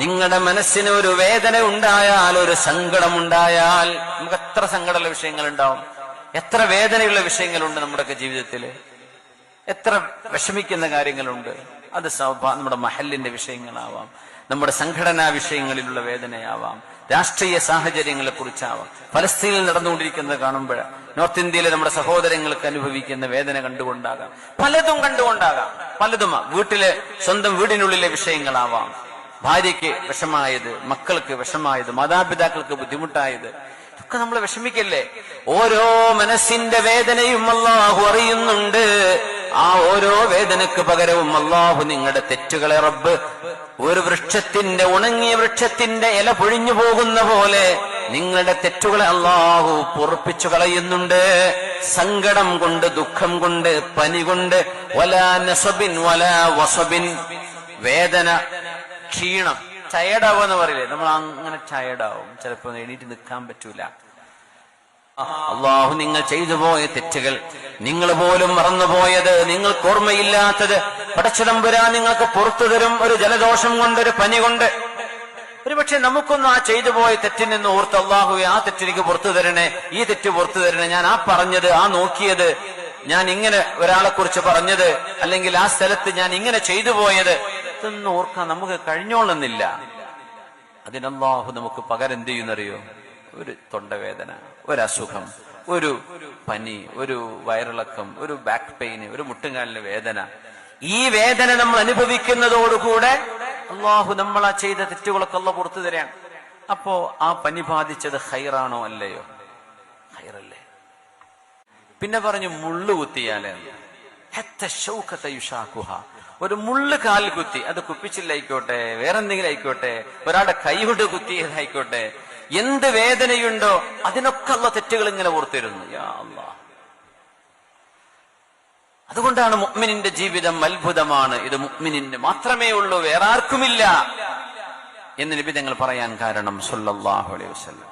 നിങ്ങളുടെ മനസ്സിന് ഒരു വേദന ഉണ്ടായാൽ, ഒരു സങ്കടമുണ്ടായാൽ, നമുക്ക് എത്ര സങ്കടമുള്ള വിഷയങ്ങളുണ്ടാവും, എത്ര വേദനയുള്ള വിഷയങ്ങളുണ്ട് നമ്മുടെയൊക്കെ ജീവിതത്തില്, എത്ര വിഷമിക്കുന്ന കാര്യങ്ങളുണ്ട്. അത് നമ്മുടെ മഹലിന്റെ വിഷയങ്ങളാവാം, നമ്മുടെ സംഘടനാ വിഷയങ്ങളിലുള്ള വേദനയാവാം, രാഷ്ട്രീയ സാഹചര്യങ്ങളെ കുറിച്ചാവാം, ഫലസ്തീനിൽ നടന്നുകൊണ്ടിരിക്കുന്നത് കാണുമ്പോൾ നോർത്ത് ഇന്ത്യയിലെ നമ്മുടെ സഹോദരങ്ങൾക്ക് അനുഭവിക്കുന്ന വേദന കണ്ടുകൊണ്ടാകാം, പലതും കണ്ടുകൊണ്ടാകാം, പലതും വീട്ടിലെ സ്വന്തം വീടിനുള്ളിലെ വിഷയങ്ങളാവാം, ഭാര്യയ്ക്ക് വിഷമായത്, മക്കൾക്ക് വിഷമായത്, മാതാപിതാക്കൾക്ക് ബുദ്ധിമുട്ടായത്, ഇതൊക്കെ നമ്മൾ വിഷമിക്കല്ലേ. ഓരോ മനസ്സിന്റെ വേദനയും അല്ലാഹു അറിയുന്നുണ്ട്. ആ ഓരോ വേദനക്ക് പകരവും അല്ലാഹു നിങ്ങളുടെ തെറ്റുകളെ റബ്ബ് ഒരു വൃക്ഷത്തിന്റെ, ഉണങ്ങിയ വൃക്ഷത്തിന്റെ ഇല പൊഴിഞ്ഞു പോകുന്ന പോലെ നിങ്ങളുടെ തെറ്റുകളെ അല്ലാഹു പൊറുപ്പിച്ചു കളയുന്നുണ്ട്. സങ്കടം കൊണ്ട്, ദുഃഖം കൊണ്ട്, പനി കൊണ്ട്, വലാ നസബിൻ വലാ വസബിൻ, വേദന, ക്ഷീണം, ടയർഡാവുക എന്ന് പറയില്ലേ, നമ്മൾ അങ്ങനെ ടയർഡാവും, ചിലപ്പോൾ എണീറ്റ് നിൽക്കാൻ പറ്റൂല. അള്ളാഹു നിങ്ങൾ ചെയ്തു പോയ തെറ്റുകൾ, നിങ്ങൾ പോലും മറന്നുപോയത്, നിങ്ങൾക്ക് ഓർമ്മയില്ലാത്തത് പടച്ചതമ്പുരാൻ നിങ്ങൾക്ക് പുറത്തു തരും. ഒരു ജലദോഷം കൊണ്ട്, ഒരു പനി കൊണ്ട്, ഒരുപക്ഷെ നമുക്കൊന്നും ആ ചെയ്തു പോയ തെറ്റിൽ നിന്ന് ഓർത്ത് അള്ളാഹുവെ ആ തെറ്റിലേക്ക് പുറത്തു തരണേ, ഈ തെറ്റ് പുറത്തു തരണേ, ഞാൻ ആ പറഞ്ഞത്, ആ നോക്കിയത്, ഞാൻ ഇങ്ങനെ ഒരാളെ കുറിച്ച് പറഞ്ഞത്, അല്ലെങ്കിൽ ആ സ്ഥലത്ത് ഞാൻ ഇങ്ങനെ ചെയ്തു പോയത്, ഇതൊന്നും ഓർക്കാൻ നമുക്ക് കഴിഞ്ഞോളുന്നില്ല. അതിനല്ലാഹു നമുക്ക് പകരം എന്ത് ചെയ്യുന്നറിയോ? ഒരു തൊണ്ടവേദന, ഒരു അസുഖം, ഒരു പനി, ഒരു വയറിളക്കം, ഒരു ബാക്ക് പെയിന്, ഒരു മുട്ടുകാലിന് വേദന. ഈ വേദന നമ്മൾ അനുഭവിക്കുന്നതോടുകൂടെ അള്ളാഹു നമ്മളാ ചെയ്ത തെറ്റുകളൊക്കെ അള്ളാഹു പുറത്തു തരാണ്. അപ്പോ ആ പനി ബാധിച്ചത് ഹൈറാണോ അല്ലയോ? ഹൈറല്ലേ. പിന്നെ പറഞ്ഞു മുള്ളു കുത്തിയാലേ, ഒരു മുള്ളു കാലിൽ കുത്തി, അത് കുപ്പിച്ചില്ലായിക്കോട്ടെ, വേറെന്തെങ്കിലും ആയിക്കോട്ടെ, ഒരാളുടെ കൈകൊണ്ട് കുത്തിയതായിക്കോട്ടെ, എന്ത് വേദനയുണ്ടോ അതിനൊക്കെ ഉള്ള തെറ്റുകൾ ഇങ്ങനെ ഓർത്തിരുന്നു. യാ അല്ലാഹ്. അതുകൊണ്ടാണ് മുഅ്മിനിന്റെ ജീവിതം അത്ഭുതമാണ്, ഇത് മുഅ്മിനിന് മാത്രമേ ഉള്ളൂ, വേറെ ആർക്കുമില്ല എന്ന് നബി തങ്ങൾ പറയാൻ കാരണം സല്ലല്ലാഹു അലൈഹി വസല്ലം.